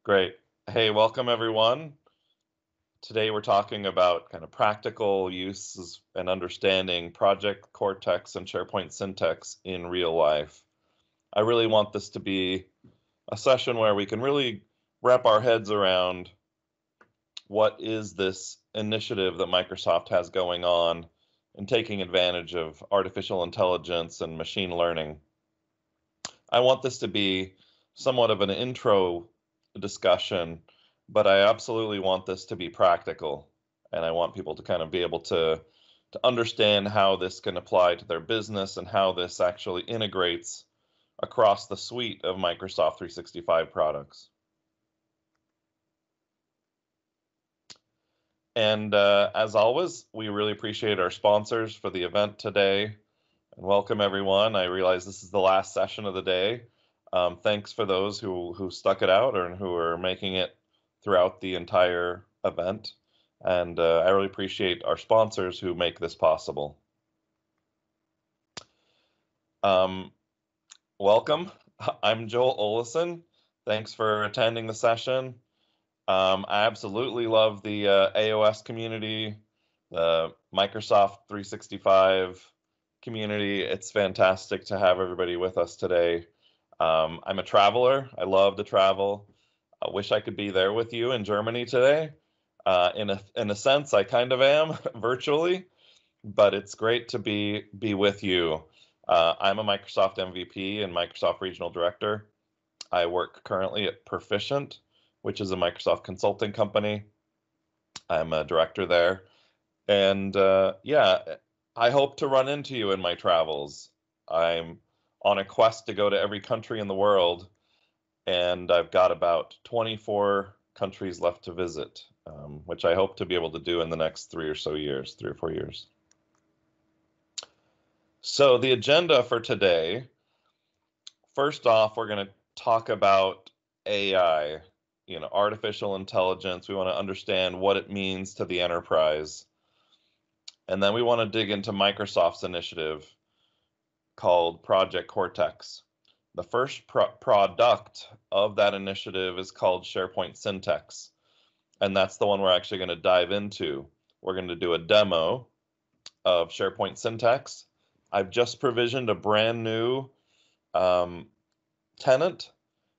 Great. Hey, welcome everyone. Today we're talking about kind of practical uses and understanding Project Cortex and SharePoint Syntax in real life. I really want this to be a session where we can really wrap our heads around what is this initiative that Microsoft has going on and taking advantage of artificial intelligence and machine learning. I want this to be somewhat of an intro discussion, but I absolutely want this to be practical, and I want people to kind of be able to understand how this can apply to their business and how this actually integrates across the suite of Microsoft 365 products. And as always, we really appreciate our sponsors for the event today, and welcome everyone. I realize this is the last session of the day. Thanks for those who stuck it out and who are making it throughout the entire event. And I really appreciate our sponsors who make this possible. Welcome. I'm Joel Oleson. Thanks for attending the session. I absolutely love the AOS community, the Microsoft 365 community. It's fantastic to have everybody with us today. I'm a traveler. I love to travel. I wish I could be there with you in Germany today. In a sense, I kind of am virtually, but it's great to be with you. I'm a Microsoft MVP and Microsoft Regional Director. I work currently at Perficient, which is a Microsoft consulting company. I'm a director there. And yeah, I hope to run into you in my travels. I'm on a quest to go to every country in the world, and I've got about 24 countries left to visit, which I hope to be able to do in the next 3 or 4 years. So the agenda for today, first off, we're going to talk about AI, artificial intelligence. We want to understand what it means to the enterprise. And then we want to dig into Microsoft's initiative called Project Cortex. The first product of that initiative is called SharePoint Syntax, and that's the one we're actually going to dive into. We're going to do a demo of SharePoint Syntax. I've just provisioned a brand new tenant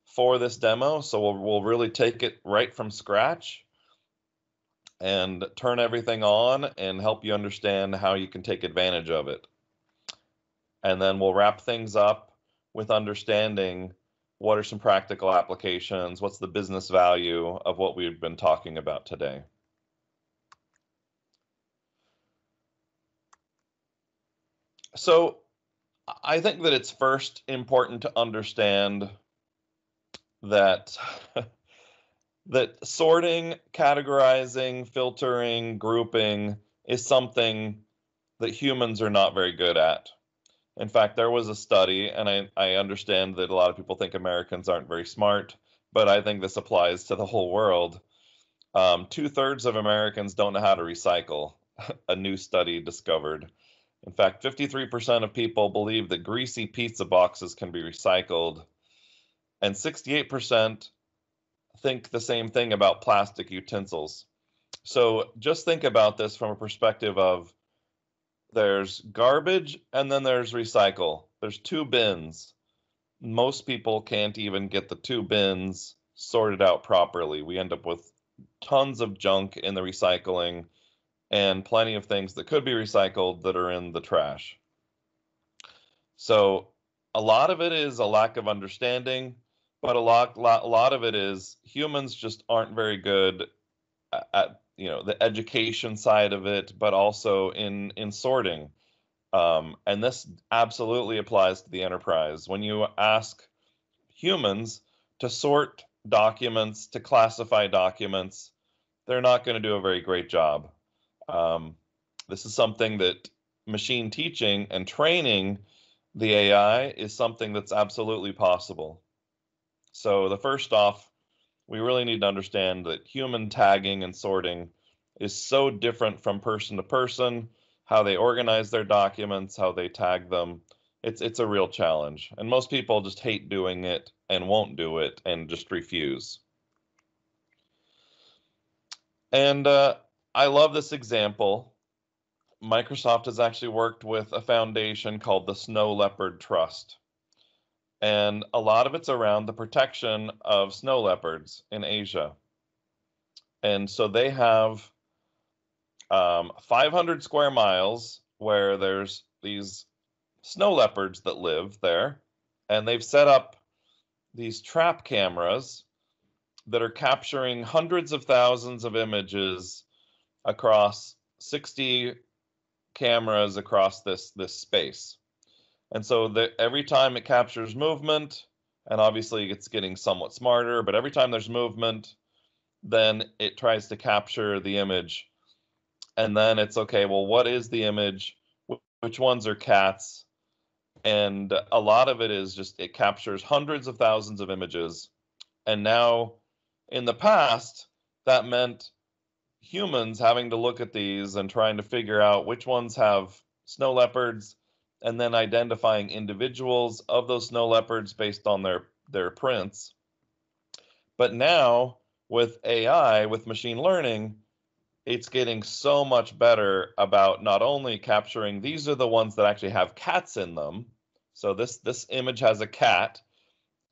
for this demo, so we'll really take it right from scratch and turn everything on and help you understand how you can take advantage of it. And then we'll wrap things up with understanding what are some practical applications, what's the business value of what we've been talking about today. So I think that it's first important to understand that that sorting, categorizing, filtering, grouping is something that humans are not very good at. In fact, there was a study, and I understand that a lot of people think Americans aren't very smart, but I think this applies to the whole world. 2/3 of Americans don't know how to recycle, a new study discovered. In fact, 53% of people believe that greasy pizza boxes can be recycled, and 68% think the same thing about plastic utensils. So just think about this from a perspective of there's garbage and then there's recycle. There's 2 bins. Most people can't even get the 2 bins sorted out properly. We end up with tons of junk in the recycling and plenty of things that could be recycled that are in the trash. So a lot of it is a lack of understanding, but a lot of it is humans just aren't very good at the education side of it, but also in sorting. And this absolutely applies to the enterprise. When you ask humans to sort documents, to classify documents, they're not going to do a very great job. This is something that machine teaching and training the AI is something that's absolutely possible. So the first off, we really need to understand that human tagging and sorting is so different from person to person, how they organize their documents, how they tag them. It's a real challenge. And most people just hate doing it and won't do it and just refuse. And I love this example. Microsoft has actually worked with a foundation called the Snow Leopard Trust. And a lot of it's around the protection of snow leopards in Asia. And so they have 500 square miles where there's these snow leopards that live there. And they've set up these trap cameras that are capturing hundreds of thousands of images across 60 cameras across this space. And so every time it captures movement, and obviously it's getting somewhat smarter, but every time there's movement, then it tries to capture the image. And then it's, okay, well, what is the image? Which ones are cats? And a lot of it is just, it captures hundreds of thousands of images. And now, in the past, that meant humans having to look at these and trying to figure out which ones have snow leopards, and then identifying individuals of those snow leopards based on their prints. But now with AI, with machine learning, it's getting so much better about not only capturing, these are the ones that actually have cats in them. So this image has a cat,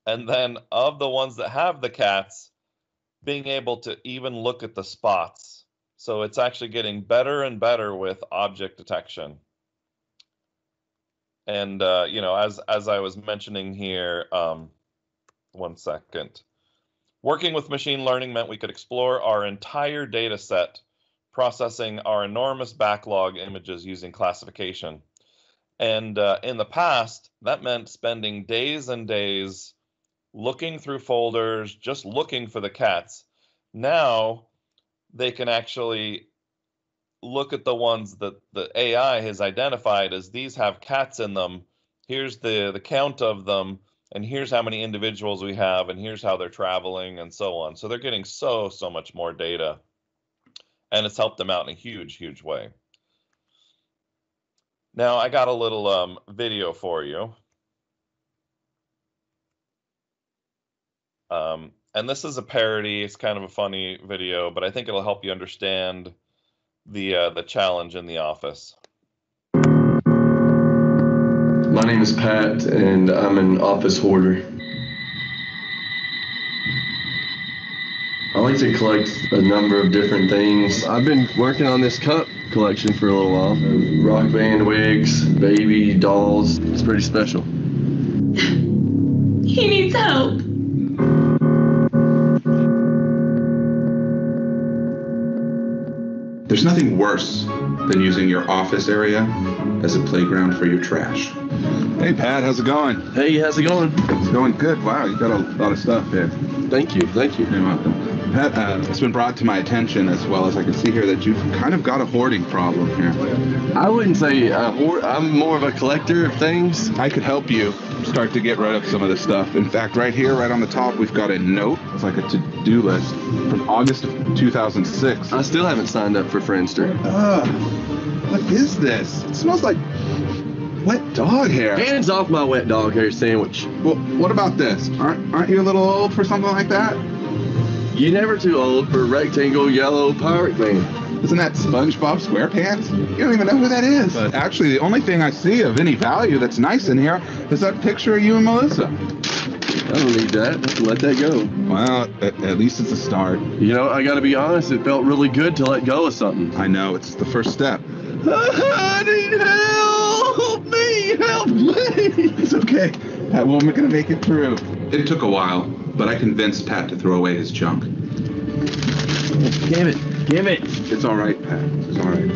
and then of the ones that have the cats, being able to even look at the spots. So it's actually getting better and better with object detection. And you know, as I was mentioning here, one second. Working with machine learning meant we could explore our entire data set, processing our enormous backlog images using classification. And in the past, that meant spending days and days looking through folders, just looking for the cats. Now they can actually look at the ones that the AI has identified as these have cats in them. Here's the count of them, and here's how many individuals we have, and here's how they're traveling, and so on. So they're getting so much more data, and it's helped them out in a huge way. Now I got a little video for you. And this is a parody. It's kind of a funny video, but I think it'll help you understand the challenge in the office. My name is Pat, and I'm an office hoarder. I like to collect a number of different things. I've been working on this cup collection for a little while. Rock band wigs, baby dolls. It's pretty special. He needs help. There's nothing worse than using your office area as a playground for your trash. Hey Pat, how's it going? Hey, how's it going? It's going good. Wow, you got a lot of stuff here. Thank you. You're welcome. Pat, it's been brought to my attention, as well as I can see here, that you've kind of got a hoarding problem here. I wouldn't say I'm more of a collector of things. I could help you start to get rid of some of this stuff. In fact, right here, right on the top, we've got a note. It's like a to-do list from August of 2006. I still haven't signed up for Friendster. What is this? It smells like wet dog hair. Hands off my wet dog hair sandwich. Well, what about this? Aren't you a little old for something like that? You're never too old for a rectangle yellow pirate man. Isn't that SpongeBob SquarePants? You don't even know who that is. But actually, the only thing I see of any value that's nice in here is that picture of you and Melissa. I don't need that. Just let that go. Well, at least it's a start. You know, I gotta be honest, it felt really good to let go of something. I know, it's the first step. I need help! Help me! It's okay. We're gonna make it through. It took a while, but I convinced Pat to throw away his junk. Give it. It's all right, Pat. It's all right.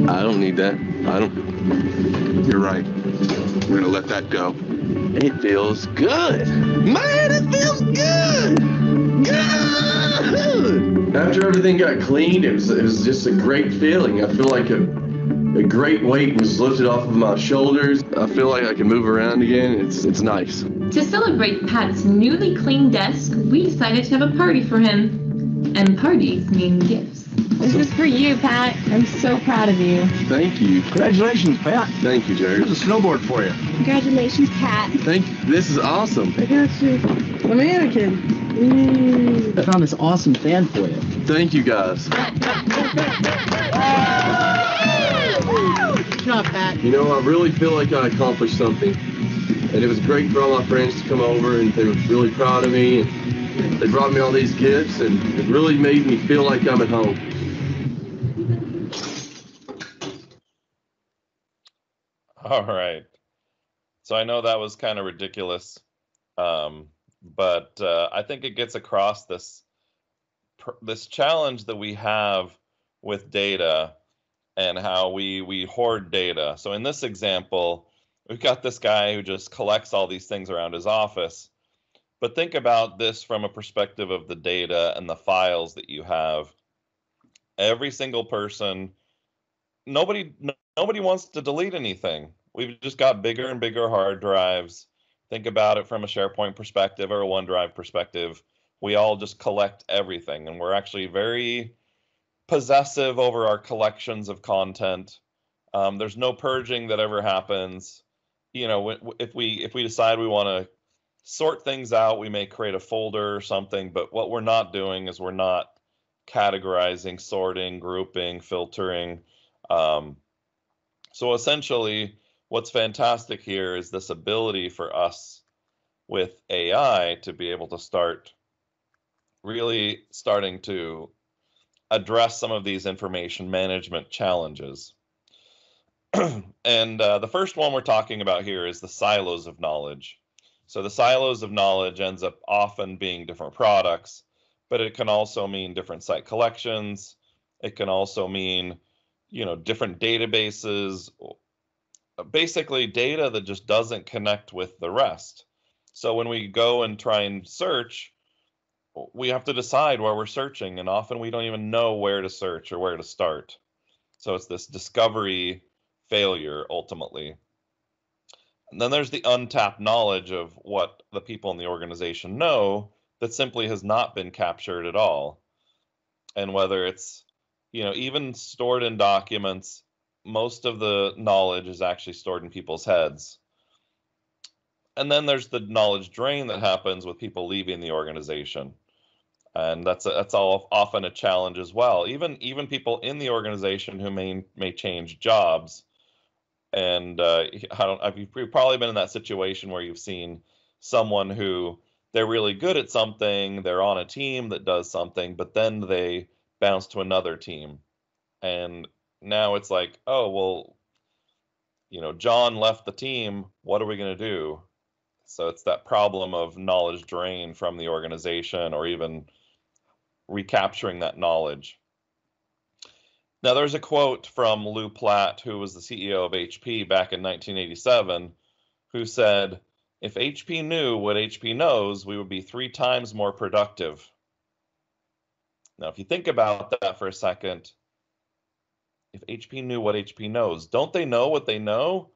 I don't need that. I don't. You're right. We're gonna let that go. It feels good. Man, it feels good. Good. After everything got cleaned, it was just a great feeling. I feel like a great weight was lifted off of my shoulders. I feel like I can move around again. It's nice. To celebrate Pat's newly cleaned desk, we decided to have a party for him. And parties mean gifts. This is for you, Pat. I'm so proud of you. Thank you. Congratulations, Pat. Thank you, Jerry. Here's a snowboard for you. Congratulations, Pat. Thank you. This is awesome. I got you a mannequin. I found this awesome fan for you. Thank you, guys. Good job, Pat. You know, I really feel like I accomplished something. And it was great for all my friends to come over, and they were really proud of me. And they brought me all these gifts, and it really made me feel like I'm at home. All right. So I know that was kind of ridiculous, but I think it gets across this challenge that we have with data and how we hoard data. So in this example, we've got this guy who just collects all these things around his office. But think about this from a perspective of the data and the files that you have. Every single person, nobody wants to delete anything. We've just got bigger and bigger hard drives. Think about it from a SharePoint perspective or a OneDrive perspective. We all just collect everything, and we're actually very possessive over our collections of content. There's no purging that ever happens. You know, if we decide we want to sort things out, we may create a folder or something, but what we're not doing is we're not categorizing, sorting, grouping, filtering. So essentially, what's fantastic here is this ability for us with AI to be able to start really starting to address some of these information management challenges. And the first one we're talking about here is the silos of knowledge. So the silos of knowledge ends up often being different products, but it can also mean different site collections. It can also mean, you know, different databases, basically data that just doesn't connect with the rest. So when we go and try and search, we have to decide where we're searching, and often we don't even know where to search or where to start. So it's this discovery failure ultimately. And then there's the untapped knowledge of what the people in the organization know that simply has not been captured at all. And whether it's, you know, even stored in documents, most of the knowledge is actually stored in people's heads. And then there's the knowledge drain that happens with people leaving the organization. And that's all often a challenge as well. Even people in the organization who may change jobs. And you've probably been in that situation where you've seen someone who they're really good at something, they're on a team that does something, but then they bounce to another team. And now it's like, oh, well, you know, John left the team, what are we going to do? So it's that problem of knowledge drain from the organization, or even recapturing that knowledge. Now, there's a quote from Lou Platt, who was the CEO of HP back in 1987, who said, "If HP knew what HP knows, we would be 3 times more productive." Now, if you think about that for a second, if HP knew what HP knows, don't they know what they know?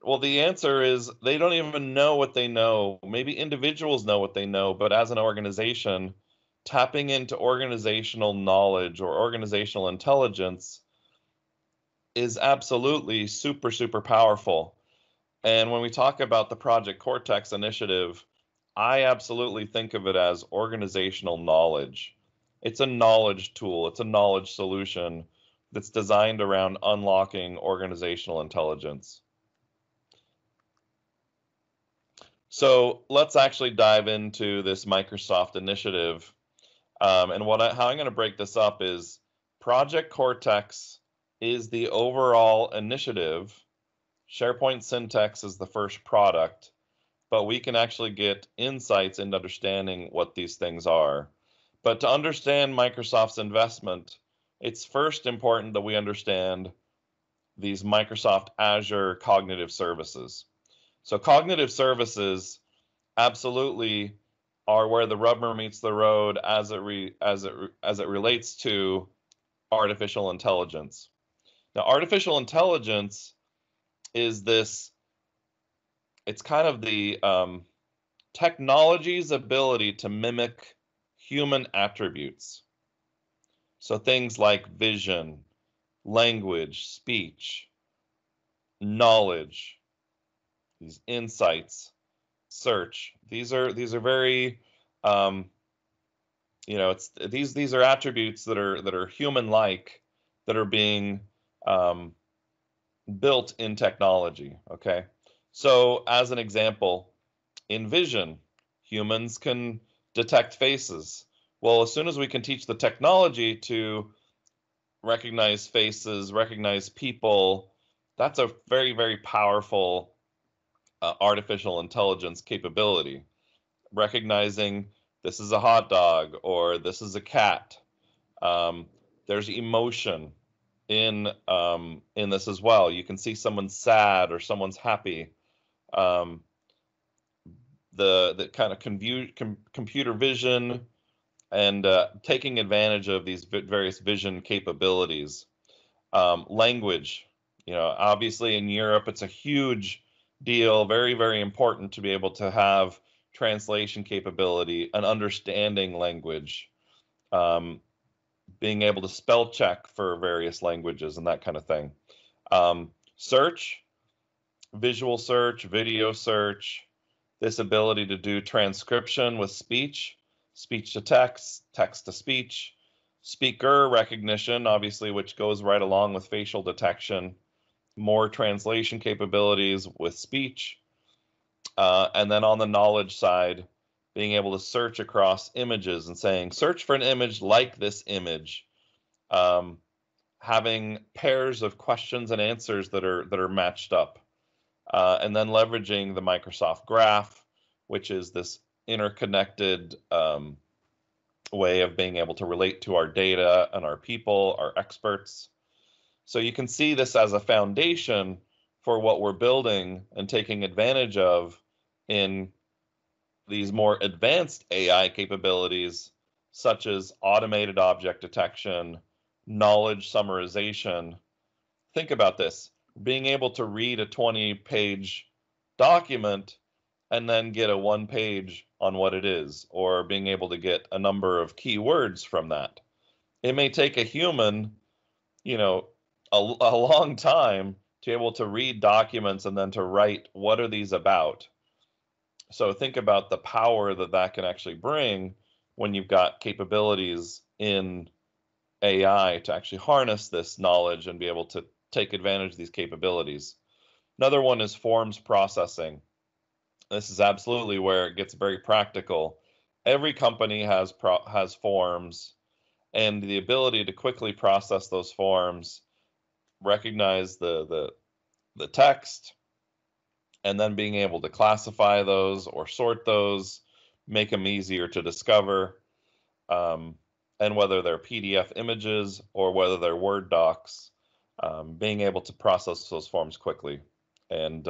Well, the answer is they don't even know what they know. Maybe individuals know what they know, but as an organization, tapping into organizational knowledge or organizational intelligence is absolutely super, super powerful. And when we talk about the Project Cortex initiative, I absolutely think of it as organizational knowledge. It's a knowledge tool. It's a knowledge solution that's designed around unlocking organizational intelligence. So let's actually dive into this Microsoft initiative. And how I'm going to break this up is Project Cortex is the overall initiative. SharePoint Syntax is the first product, but we can actually get insights into understanding what these things are. But to understand Microsoft's investment, it's first important that we understand these Microsoft Azure cognitive services. So cognitive services absolutely are where the rubber meets the road as it relates to artificial intelligence. Now, artificial intelligence is this, it's kind of the technology's ability to mimic human attributes. So things like vision, language, speech, knowledge, these insights, search. These are very these are attributes that are human-like, that are being built in technology. Okay, so as an example, in vision, humans can detect faces. Well, as soon as we can teach the technology to recognize faces, recognize people, that's a very, very powerful artificial intelligence capability. Recognizing this is a hot dog or this is a cat. There's emotion in this as well. You can see someone's sad or someone's happy. The kind of computer vision and taking advantage of these various vision capabilities. Language, obviously in Europe, it's a huge deal, very, very important to be able to have translation capability and understanding language, being able to spell check for various languages and that kind of thing. Search, visual search, video search, this ability to do transcription with speech, speech to text, text to speech, speaker recognition, obviously, which goes right along with facial detection, more translation capabilities with speech. And then on the knowledge side, being able to search across images and saying, search for an image like this image, having pairs of questions and answers that are matched up, and then leveraging the Microsoft Graph, which is this interconnected way of being able to relate to our data and our people, our experts. So you can see this as a foundation for what we're building and taking advantage of in these more advanced AI capabilities, such as automated object detection, knowledge summarization. Think about this, being able to read a 20-page document and then get a 1-page on what it is, or being able to get a number of keywords from that. It may take a human, a long time to be able to read documents and then to write, what are these about? So think about the power that can actually bring when you've got capabilities in AI to actually harness this knowledge and be able to take advantage of these capabilities. Another one is forms processing. This is absolutely where it gets very practical. Every company has forms, and the ability to quickly process those forms, recognize the text, and then being able to classify those or sort those, make them easier to discover, and whether they're PDF images or whether they're Word docs, being able to process those forms quickly and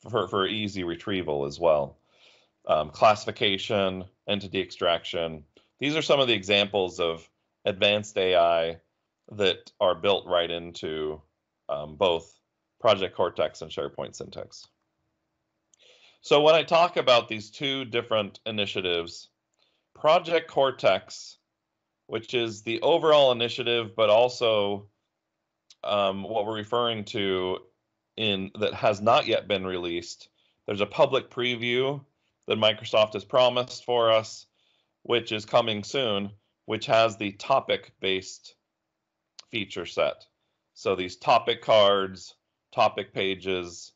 for easy retrieval as well. Classification, entity extraction. These are some of the examples of advanced AI that are built right into both Project Cortex and SharePoint Syntax. So when I talk about these two different initiatives, Project Cortex, which is the overall initiative, but also what we're referring to that has not yet been released. There's a public preview that Microsoft has promised for us, which is coming soon, which has the topic-based feature set. So these topic cards, topic pages,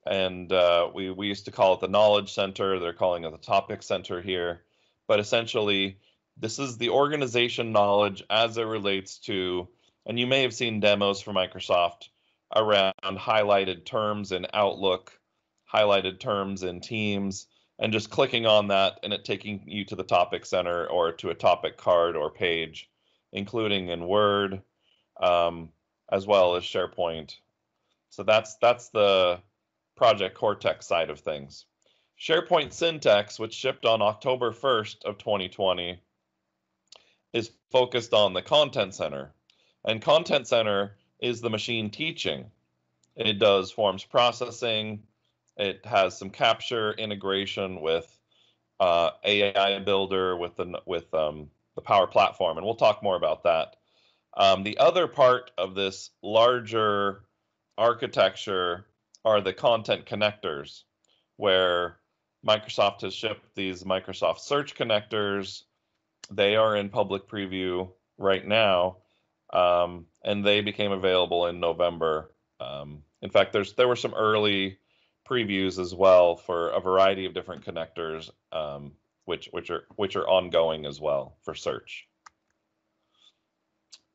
and we used to call it the Knowledge Center. They're calling it the Topic Center here. But essentially, this is the organization knowledge as it relates to, and you may have seen demos from Microsoft around highlighted terms in Outlook, highlighted terms in Teams, and just clicking on that and it taking you to the topic center or to a topic card or page, including in Word, as well as SharePoint. So that's the Project Cortex side of things. SharePoint Syntax, which shipped on October 1st of 2020, is focused on the Content Center. And Content Center is the machine teaching. It does forms processing. It has some capture integration with AI Builder with the Power Platform, and we'll talk more about that. The other part of this larger architecture are the content connectors, where Microsoft has shipped these Microsoft Search connectors. They are in public preview right now, and they became available in November. In fact, there were some early previews as well for a variety of different connectors, which are ongoing as well for search.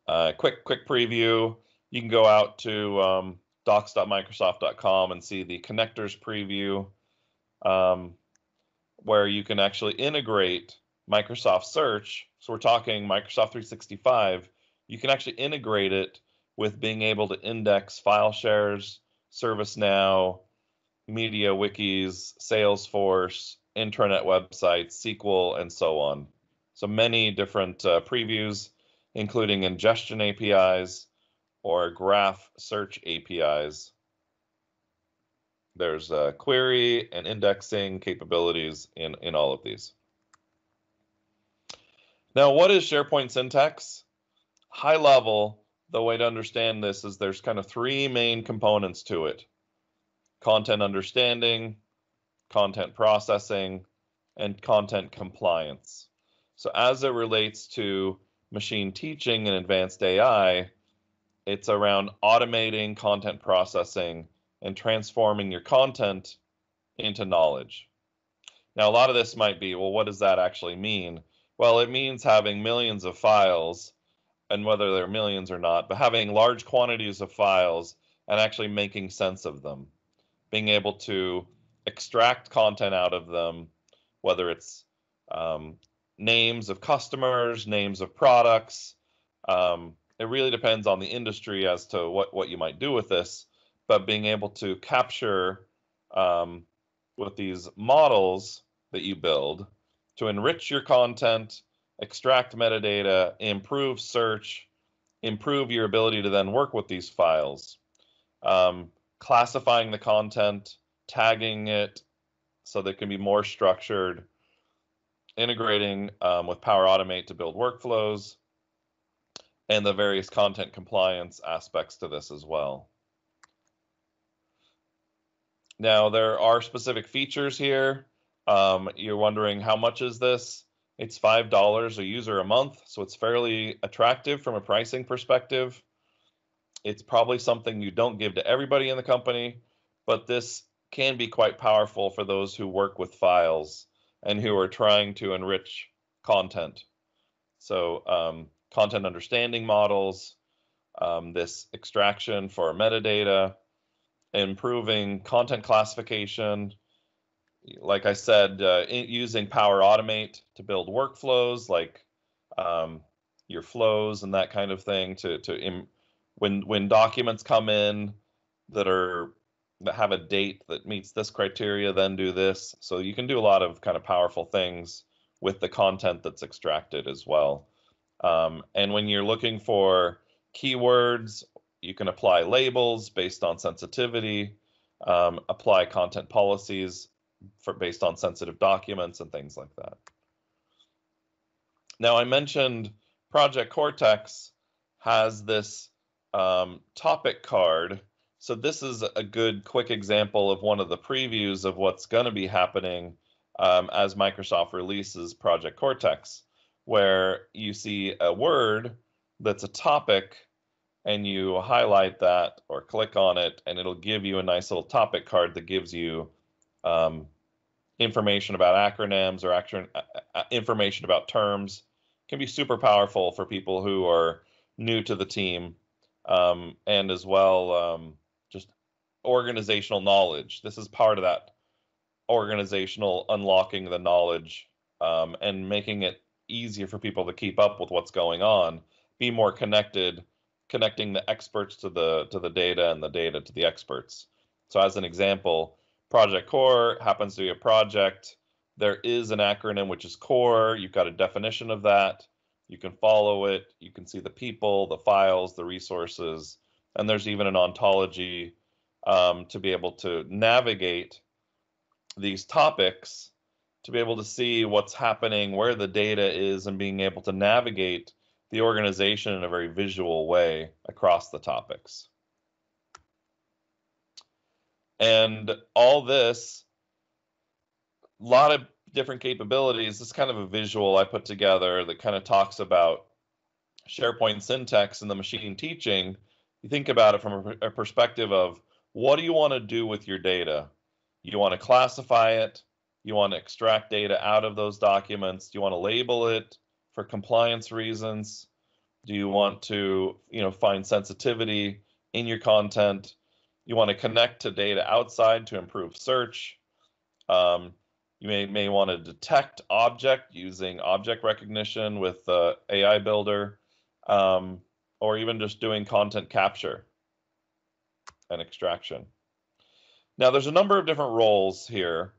Quick preview. You can go out to docs.microsoft.com and see the connectors preview, where you can actually integrate Microsoft Search. So we're talking Microsoft 365. You can actually integrate it with being able to index file shares, ServiceNow, media wikis, Salesforce, intranet websites, SQL, and so on. So many different previews, including ingestion APIs or graph search APIs. There's query and indexing capabilities in all of these. Now, what is SharePoint Syntax? High level, the way to understand this is there's kind of three main components to it: content understanding, content processing, and content compliance. So as it relates to machine teaching and advanced AI, it's around automating content processing and transforming your content into knowledge. Now, a lot of this might be, well, what does that actually mean? Well, it means having millions of files, and whether they're millions or not, but having large quantities of files and actually making sense of them, being able to extract content out of them, whether it's names of customers, names of products. It really depends on the industry as to what you might do with this, but being able to capture with these models that you build to enrich your content, extract metadata, improve search, improve your ability to then work with these files, classifying the content, tagging it so that it can be more structured, integrating with Power Automate to build workflows, and the various content compliance aspects to this as well. Now, there are specific features here. You're wondering, how much is this? It's $5 a user a month, so it's fairly attractive from a pricing perspective. It's probably something you don't give to everybody in the company, but this can be quite powerful for those who work with files and who are trying to enrich content. So content understanding models, this extraction for metadata, improving content classification, like I said, using Power Automate to build workflows like your flows and that kind of thing. When documents come in that have a date that meets this criteria, then do this. So you can do a lot of kind of powerful things with the content that's extracted as well. And when you're looking for keywords, you can apply labels based on sensitivity, apply content policies based on sensitive documents and things like that. Now, I mentioned Project Cortex has this topic card. So this is a good quick example of one of the previews of what's going to be happening as Microsoft releases Project Cortex, where you see a word that's a topic and you highlight that or click on it, and it'll give you a nice little topic card that gives you information about acronyms or information about terms. It can be super powerful for people who are new to the team, and as well just organizational knowledge. This is part of that organizational unlocking the knowledge and making it easier for people to keep up with what's going on, be more connected, connecting the experts to the data and the data to the experts. So as an example, Project Core happens to be a project. There is an acronym which is core. You've got a definition of that. You can follow it. You can see the people, the files, the resources, and there's even an ontology to be able to navigate these topics, to be able to see what's happening, where the data is, and being able to navigate the organization in a very visual way across the topics. And all this, a lot of different capabilities. This is kind of a visual I put together that kind of talks about SharePoint Syntax and the machine teaching. You think about it from a perspective of, what do you want to do with your data? You want to classify it. You want to extract data out of those documents. Do you want to label it for compliance reasons? Do you want to, find sensitivity in your content? You want to connect to data outside to improve search. You may want to detect object using object recognition with the AI builder, or even just doing content capture and extraction. Now, there's a number of different roles here.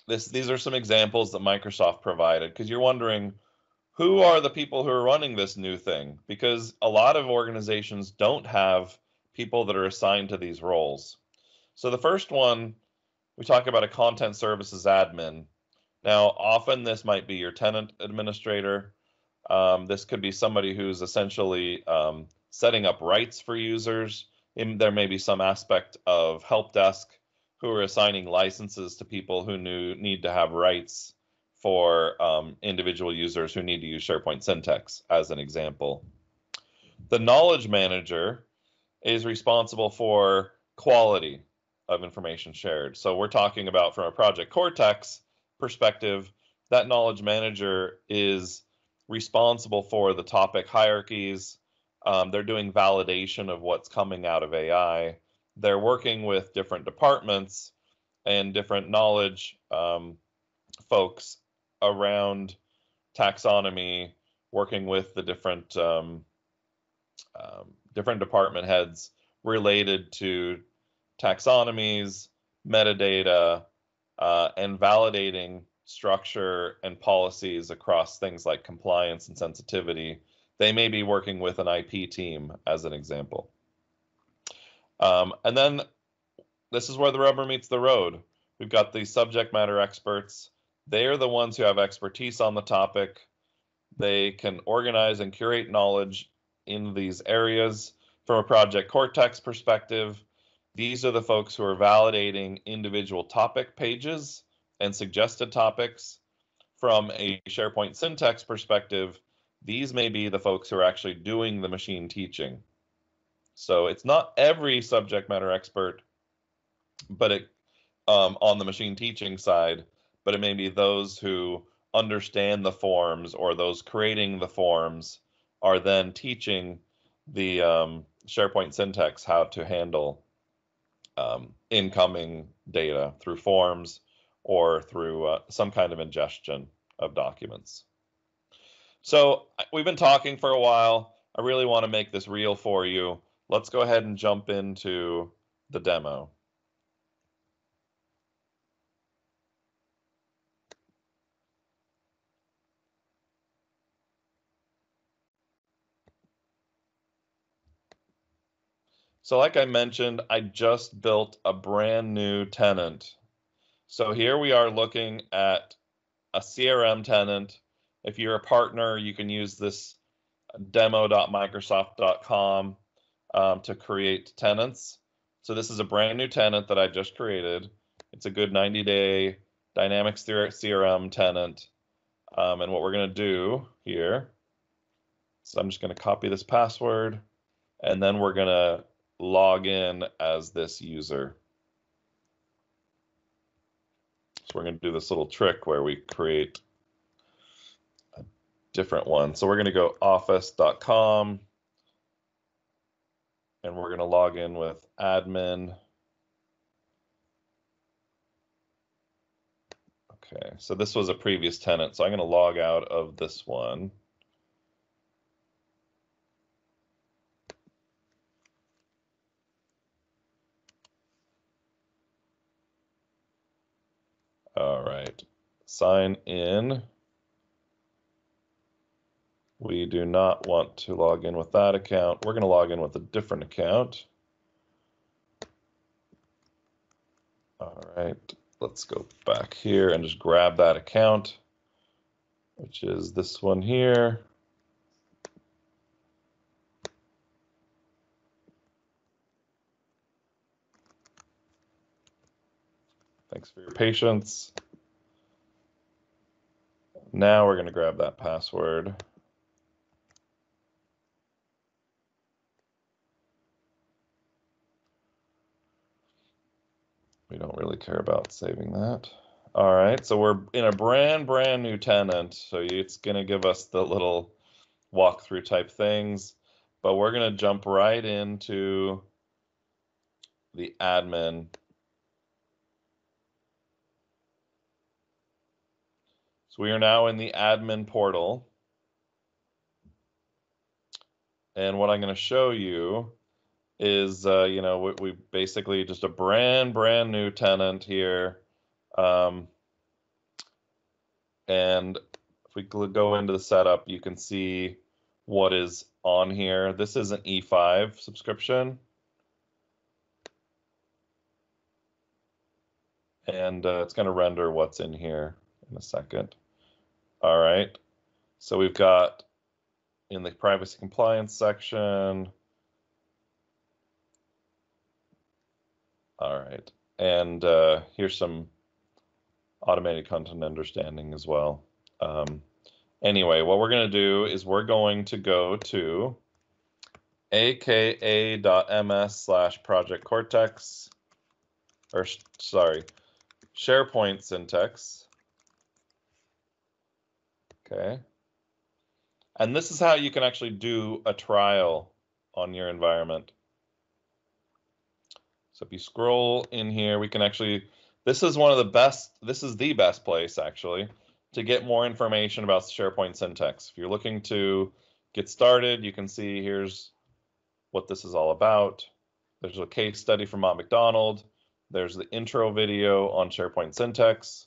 These are some examples that Microsoft provided, because you're wondering, who are the people who are running this new thing? Because a lot of organizations don't have people that are assigned to these roles. So the first one, we talk about a content services admin. Now, often this might be your tenant administrator. This could be somebody who's essentially setting up rights for users. There may be some aspect of help desk who are assigning licenses to people who need to have rights for individual users who need to use SharePoint Syntax, as an example. The knowledge manager is responsible for quality of information shared. So we're talking about, from a Project Cortex perspective, that knowledge manager is responsible for the topic hierarchies. They're doing validation of what's coming out of AI. They're working with different departments and different knowledge folks around taxonomy, working with the different department heads related to taxonomies, metadata, and validating structure and policies across things like compliance and sensitivity. They may be working with an IP team, as an example. And then this is where the rubber meets the road. We've got the subject matter experts. They are the ones who have expertise on the topic. They can organize and curate knowledge in these areas. From a Project Cortex perspective, these are the folks who are validating individual topic pages and suggested topics. From a SharePoint Syntax perspective, these may be the folks who are actually doing the machine teaching. So it's not every subject matter expert, but on the machine teaching side, but it may be those who understand the forms, or those creating the forms are then teaching the SharePoint Syntax how to handle incoming data through forms or through some kind of ingestion of documents. So we've been talking for a while. I really want to make this real for you. Let's go ahead and jump into the demo. So like I mentioned, I just built a brand new tenant. So here we are looking at a CRM tenant. If you're a partner, you can use this demo.microsoft.com to create tenants. So this is a brand new tenant that I just created. It's a good 90-day Dynamics CRM tenant. And what we're going to do here, so I'm just going to copy this password, and then we're going to log in as this user. So we're going to do this little trick where we create a different one. So we're going to go office.com, and we're going to log in with admin. Okay, so this was a previous tenant, so I'm going to log out of this one. All right, sign in. We do not want to log in with that account. We're going to log in with a different account. All right, let's go back here and just grab that account, which is this one here. Thanks for your patience. Now we're going to grab that password. We don't really care about saving that. All right, so we're in a brand new tenant. So it's going to give us the little walkthrough type things, but we're going to jump right into the admin. So we are now in the admin portal. And what I'm going to show you is, you know, we basically just a brand new tenant here. And if we go into the setup, you can see what is on here. This is an E5 subscription. And it's going to render what's in here in a second. All right. So we've got in the privacy compliance section. All right. And here's some automated content understanding as well. Anyway, what we're going to do is we're going to go to aka.ms/Project Cortex, or sorry, SharePoint Syntax. Okay. And this is how you can actually do a trial on your environment. So if you scroll in here, we can actually, this is the best place actually to get more information about SharePoint Syntax. If you're looking to get started, you can see here's what this is all about. There's a case study from Mott MacDonald. There's the intro video on SharePoint Syntax.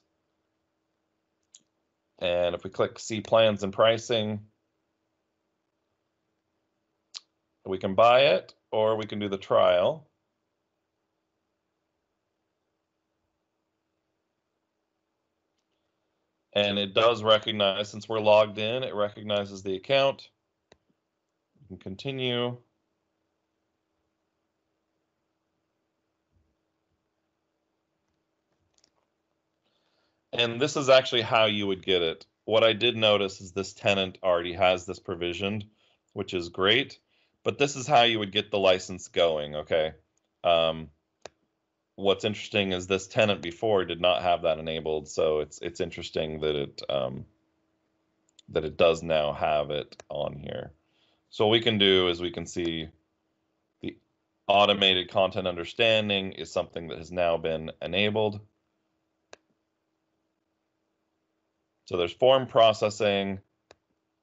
And if we click see plans and pricing, we can buy it or we can do the trial. And it does recognize, since we're logged in, it recognizes the account. You can continue. And this is actually how you would get it. What I did notice is this tenant already has this provisioned, which is great. But this is how you would get the license going, okay? What's interesting is this tenant before did not have that enabled, so it's interesting that it does now have it on here. So what we can do is we can see the automated content understanding is something that has now been enabled. So there's form processing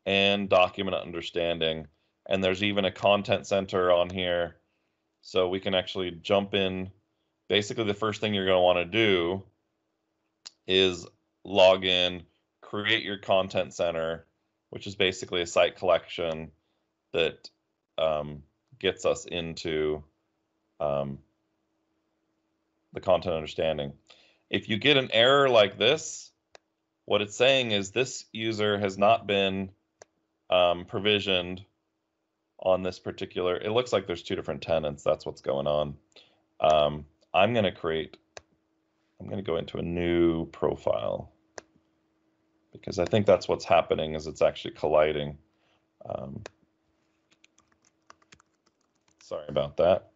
and document understanding, and there's even a content center on here. So we can actually jump in. Basically, the first thing you're going to want to do is log in, create your content center, which is basically a site collection that gets us into the content understanding. If you get an error like this, what it's saying is this user has not been provisioned on this particular, it looks like there's two different tenants. That's what's going on. I'm going to go into a new profile because I think that's what's happening is it's actually colliding. Sorry about that.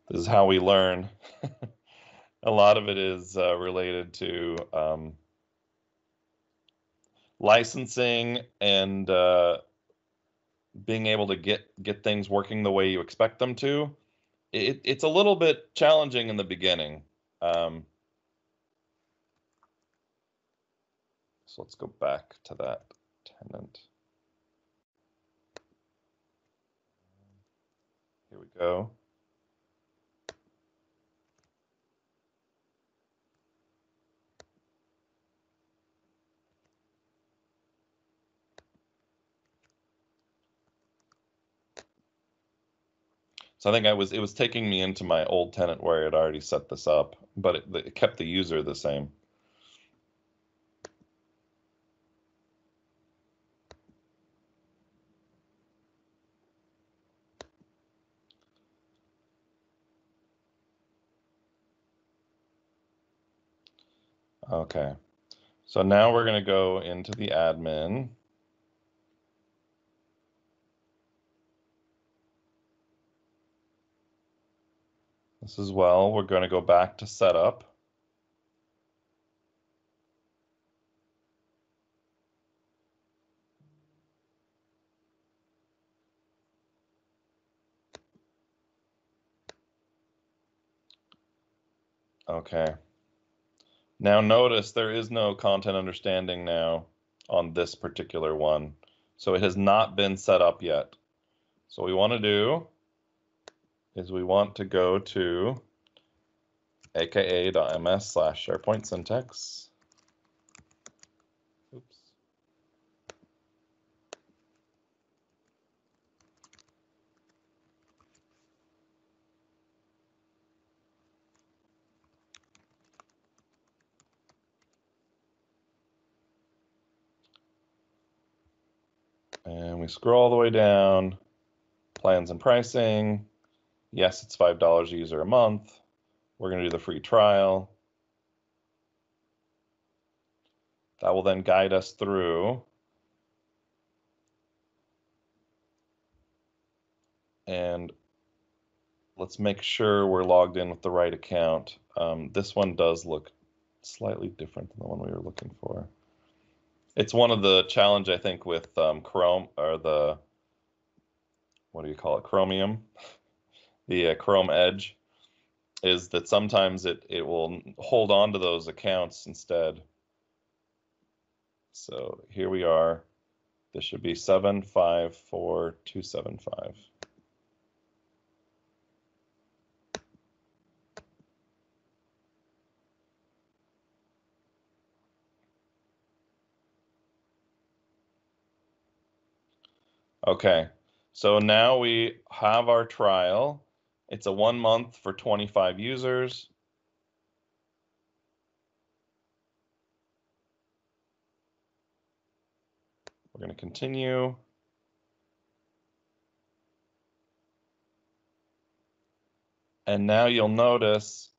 This is how we learn. A lot of it is related to licensing and being able to get things working the way you expect them to. It's a little bit challenging in the beginning. So let's go back to that tenant. Here we go. So I think it was taking me into my old tenant where I had already set this up, but it kept the user the same. Okay, so now we're going to go into the admin. This as well, we're going to go back to setup. Okay. Now notice there is no content understanding now on this particular one. So it has not been set up yet. So what we want to do is we want to go to aka.ms/SharePoint Syntax. Oops. And we scroll all the way down, plans and pricing. Yes, it's $5 a user a month. We're going to do the free trial. That will then guide us through. And let's make sure we're logged in with the right account. This one does look slightly different than the one we were looking for. It's one of the challenge, I think, with Chrome, or the, what do you call it, Chromium, the Chrome Edge, is that sometimes it will hold on to those accounts instead. So here we are. This should be 754275. Okay, so now we have our trial. It's a 1 month for 25 users. We're going to continue. And now you'll notice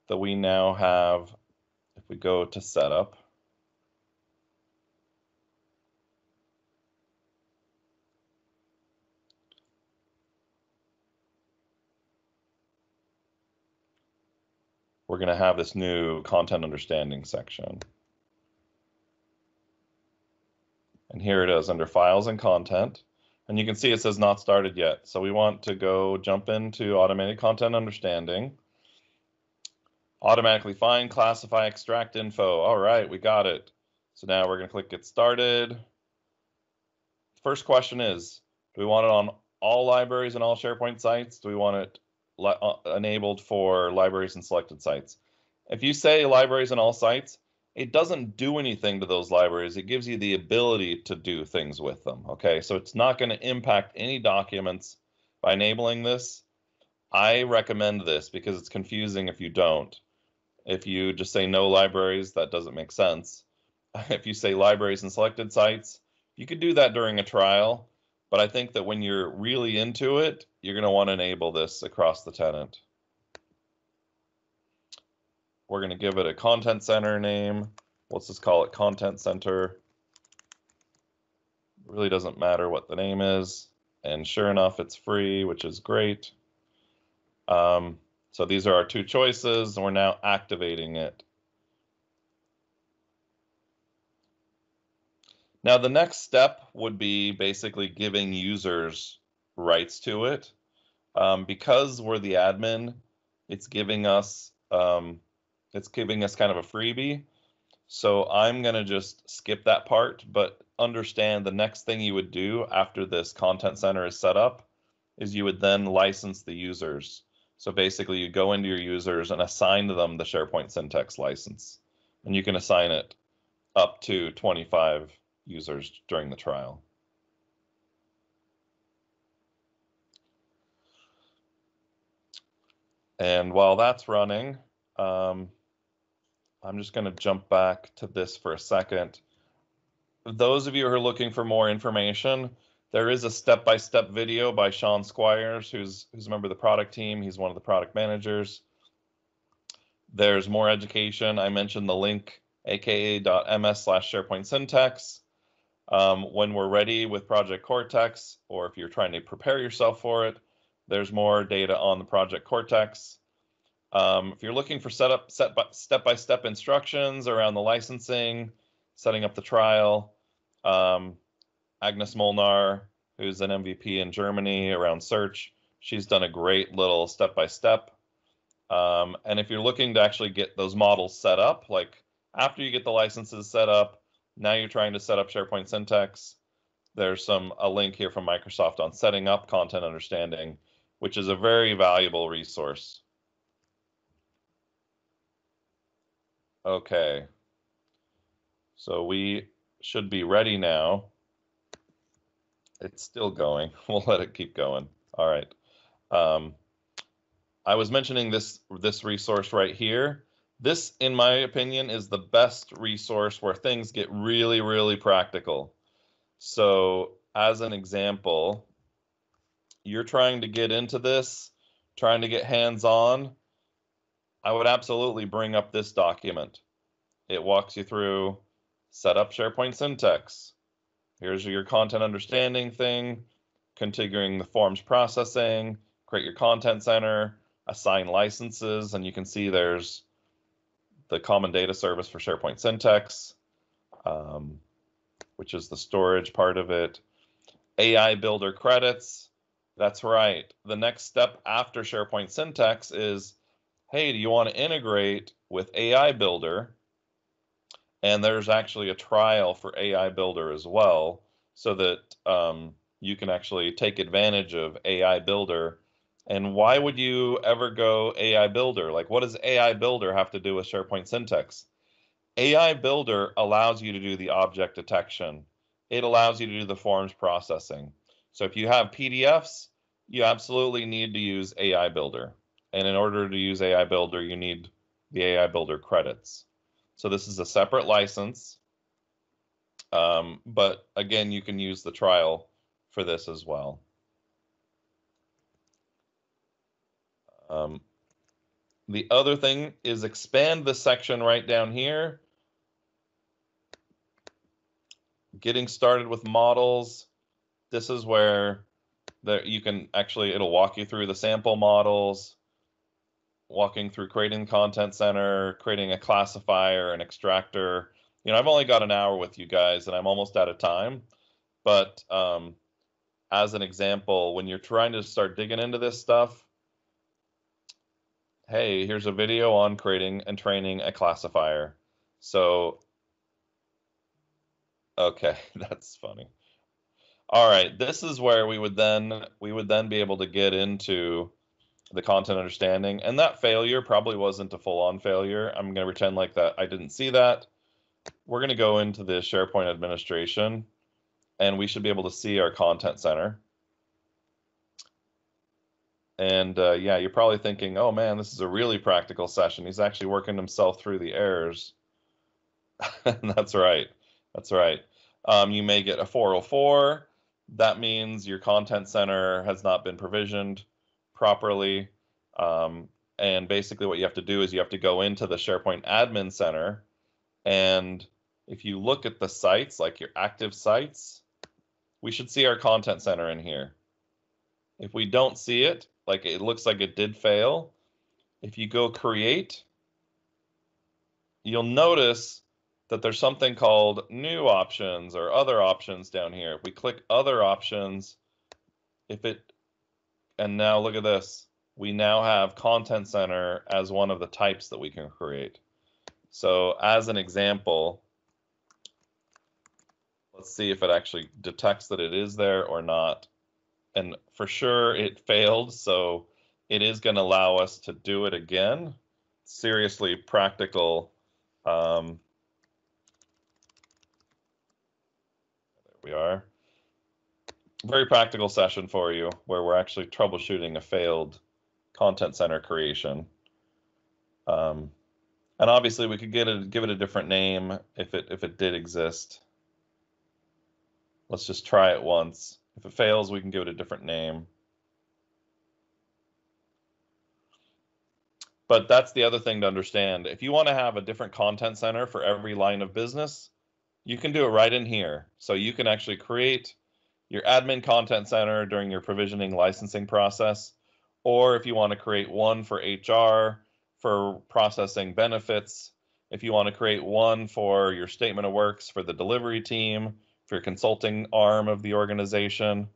that we now have, if we go to setup, we're going to have this new content understanding section. And here it is under files and content. And you can see it says not started yet. So we want to go jump into automated content understanding. Automatically find, classify, extract info. All right, we got it. So now we're going to click get started. First question is, do we want it on all libraries and all SharePoint sites? Do we want it enabled for libraries and selected sites? If you say libraries and all sites, it doesn't do anything to those libraries. It gives you the ability to do things with them, okay? So it's not going to impact any documents by enabling this. I recommend this because it's confusing if you don't. If you just say no libraries, that doesn't make sense. If you say libraries and selected sites, you could do that during a trial, but I think that when you're really into it, you're going to want to enable this across the tenant. We're going to give it a content center name. Let's just call it content center. It really doesn't matter what the name is. And sure enough, it's free, which is great. So these are our two choices, and we're now activating it. Now, the next step would be basically giving users rights to it. Because we're the admin, it's giving us kind of a freebie. So I'm going to just skip that part, but understand the next thing you would do after this content center is set up is you would then license the users. So basically you go into your users and assign them the SharePoint Syntax license. And you can assign it up to 25 users during the trial. And while that's running, I'm just going to jump back to this for a second. Those of you who are looking for more information, there is a step-by-step video by Sean Squires, who's a member of the product team. He's one of the product managers. There's more education. I mentioned the link, aka.ms/SharePoint Syntax. When we're ready with Project Cortex, or if you're trying to prepare yourself for it, there's more data on the Project Cortex. If you're looking for step-by-step instructions around the licensing, setting up the trial, Agnes Molnar, who's an MVP in Germany around search, she's done a great little step-by-step. And if you're looking to actually get those models set up, like after you get the licenses set up, now you're trying to set up SharePoint Syntax, there's a link here from Microsoft on setting up content understanding, which is a very valuable resource. Okay, so we should be ready now. It's still going. We'll let it keep going. All right. I was mentioning this resource right here. This, in my opinion, is the best resource where things get really, really practical. So as an example, you're trying to get into this, trying to get hands-on, I would absolutely bring up this document. It walks you through set up SharePoint Syntax. Here's your content understanding thing, configuring the forms processing, create your content center, assign licenses, and you can see there's the common data service for SharePoint Syntax, which is the storage part of it. AI Builder credits. That's right. The next step after SharePoint Syntax is, hey, do you want to integrate with AI Builder? And there's actually a trial for AI Builder as well, so that you can actually take advantage of AI Builder. And why would you ever go AI Builder? Like, what does AI Builder have to do with SharePoint Syntax? AI Builder allows you to do the object detection. It allows you to do the forms processing. So if you have PDFs, you absolutely need to use AI Builder. And in order to use AI Builder, you need the AI Builder credits. So this is a separate license. But again, you can use the trial for this as well. The other thing is expand the section right down here. Getting started with models. This is where you can actually, it'll walk you through the sample models, walking through creating the content center, creating a classifier, an extractor. You know, I've only got an hour with you guys and I'm almost out of time. But as an example, when you're trying to start digging into this stuff, hey, here's a video on creating and training a classifier. So, okay, that's funny. All right, this is where we would then be able to get into the content understanding, and that failure probably wasn't a full-on failure. I'm going to pretend like that I didn't see that. We're going to go into the SharePoint administration, and we should be able to see our content center. And yeah, you're probably thinking, oh man, this is a really practical session. He's actually working himself through the errors. That's right. That's right. You may get a 404. That means your content center has not been provisioned properly. And basically what you have to do is you have to go into the SharePoint admin center. And if you look at the sites, like your active sites, we should see our content center in here. If we don't see it, like it looks like it did fail, if you go create, you'll notice that there's something called new options or other options down here. If we click other options, and now look at this, we now have Content Center as one of the types that we can create. So as an example, let's see if it actually detects that it is there or not. And for sure it failed, so it is going to allow us to do it again. Seriously practical. There we are. Very practical session for you where we're actually troubleshooting a failed content center creation. And obviously we could give it a different name if it did exist. Let's just try it once. If it fails, we can give it a different name. But that's the other thing to understand. If you want to have a different content center for every line of business, you can do it right in here. So you can actually create your admin content center during your provisioning licensing process. Or if you want to create one for HR, for processing benefits, if you want to create one for your statement of works for the delivery team, for your consulting arm of the organization.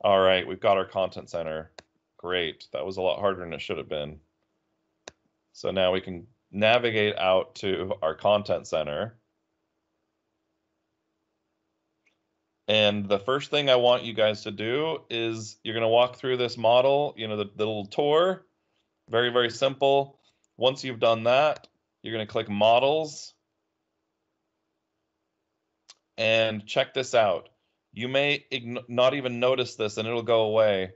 All right, we've got our content center. Great. That was a lot harder than it should have been. So now we can navigate out to our content center. And the first thing I want you guys to do is you're going to walk through this model, the little tour. Very, very simple. Once you've done that, you're going to click Models. And check this out. You may not even notice this and it'll go away.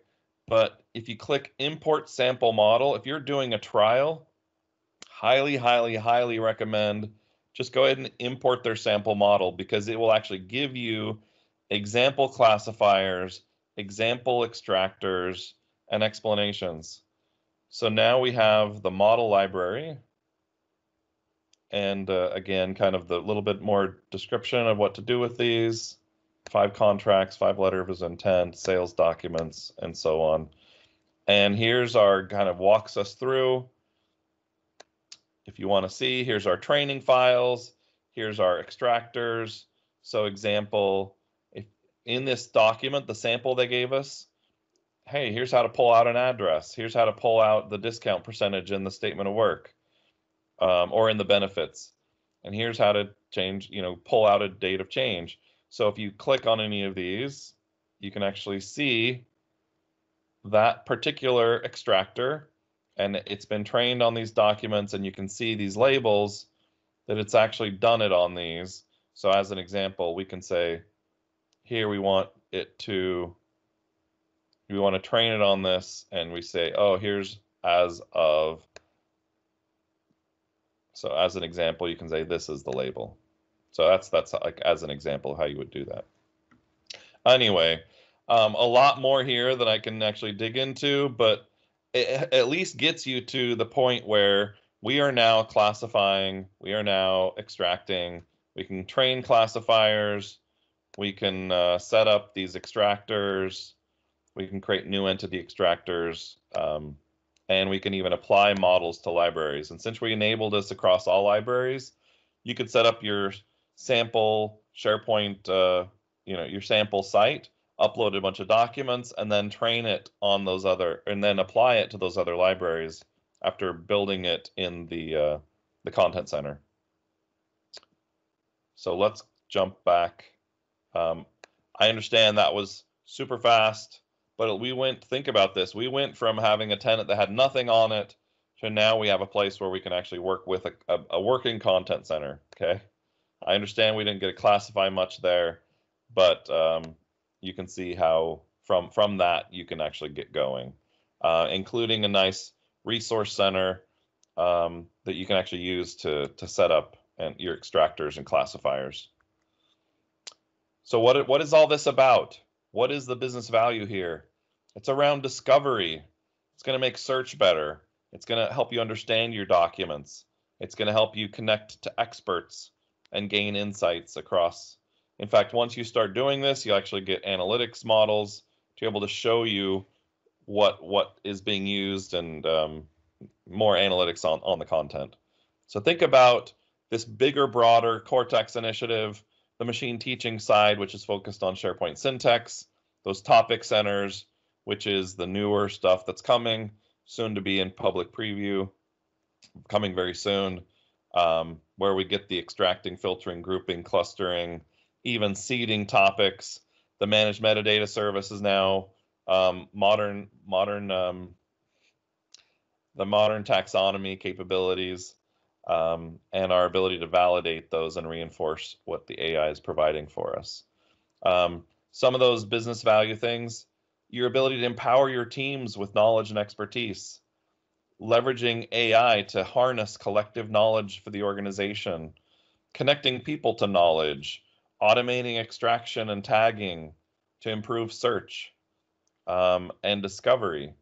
But if you click Import Sample Model, if you're doing a trial, highly, highly, highly recommend just go ahead and import their sample model, because it will actually give you example classifiers, example extractors, and explanations. So now we have the model library. And again, kind of the little bit more description of what to do with these. 5 contracts, 5 letters of intent, sales documents, and so on. And here's our kind of walks us through. If you want to see, here's our training files. Here's our extractors. So example, if in this document, the sample they gave us, hey, here's how to pull out an address. Here's how to pull out the discount percentage in the statement of work. Or in the benefits. And here's how to change, pull out a date of change. So if you click on any of these, you can actually see that particular extractor, and it's been trained on these documents, and you can see these labels that it's actually done it on these. So as an example, we can say, here we want to train it on this, and we say, oh, here's as of. So as an example, you can say this is the label. So that's like as an example how you would do that. Anyway, a lot more here that I can actually dig into, but it at least gets you to the point where we are now classifying, we are now extracting, we can train classifiers, we can set up these extractors, we can create new entity extractors, and we can even apply models to libraries. And since we enabled this across all libraries, you could set up your sample SharePoint, your sample site, upload a bunch of documents, and then train it on those and then apply it to those other libraries after building it in the content center. So let's jump back. I understand that was super fast. But think about this. We went from having a tenant that had nothing on it to now we have a place where we can actually work with a working content center. Okay. I understand we didn't get to classify much there, but you can see how from that you can actually get going, including a nice resource center that you can actually use to set up your extractors and classifiers. So what is all this about? What is the business value here? It's around discovery. It's going to make search better. It's going to help you understand your documents. It's going to help you connect to experts and gain insights across. In fact, once you start doing this, you actually get analytics models to be able to show you what is being used and more analytics on the content. So think about this bigger, broader Cortex initiative, the machine teaching side, which is focused on SharePoint Syntex, those topic centers, which is the newer stuff that's coming, soon to be in public preview, coming very soon, where we get the extracting, filtering, grouping, clustering, even seeding topics. The managed metadata service is now the modern taxonomy capabilities, and our ability to validate those and reinforce what the AI is providing for us. Some of those business value things, your ability to empower your teams with knowledge and expertise. leveraging AI to harness collective knowledge for the organization, connecting people to knowledge, automating extraction and tagging to improve search and discovery,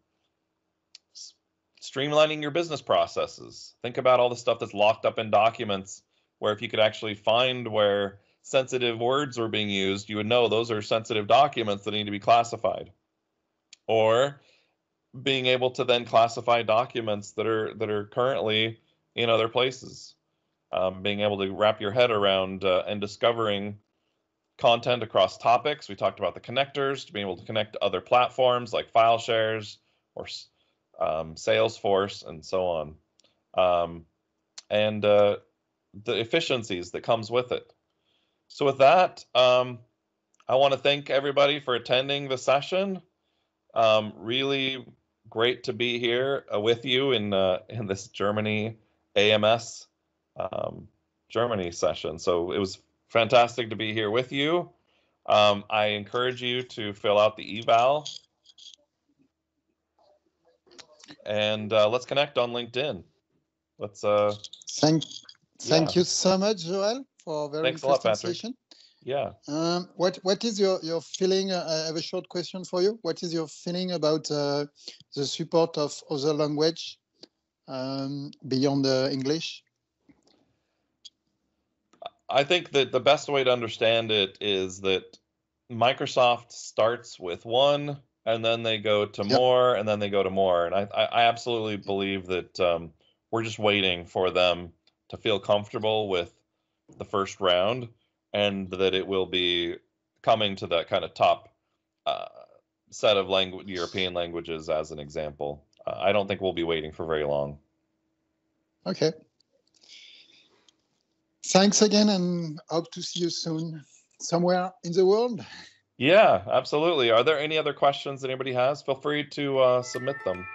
streamlining your business processes. Think about all the stuff that's locked up in documents, where if you could actually find where sensitive words were being used, you would know those are sensitive documents that need to be classified. Or being able to then classify documents that are currently in other places. Being able to wrap your head around and discovering content across topics. We talked about the connectors, to be able to connect to other platforms like file shares or Salesforce and so on. And the efficiencies that comes with it. So with that, I want to thank everybody for attending the session. Really great to be here with you in this Germany aMS Germany session. So it was fantastic to be here with you. I encourage you to fill out the eval, and let's connect on LinkedIn. Let's Thank you so much, Joel, for a very Thanks a lot, interesting Patrick. session. Yeah. What is your feeling? I have a short question for you. What is your feeling about the support of other language beyond English? I think that the best way to understand it is that Microsoft starts with one, and then they go to more, and then they go to more. And I absolutely believe that we're just waiting for them to feel comfortable with the first round, and that it will be coming to that kind of top set of European languages as an example. I don't think we'll be waiting for very long. Okay. Thanks again, and hope to see you soon somewhere in the world. Yeah, absolutely. Are there any other questions that anybody has? Feel free to submit them.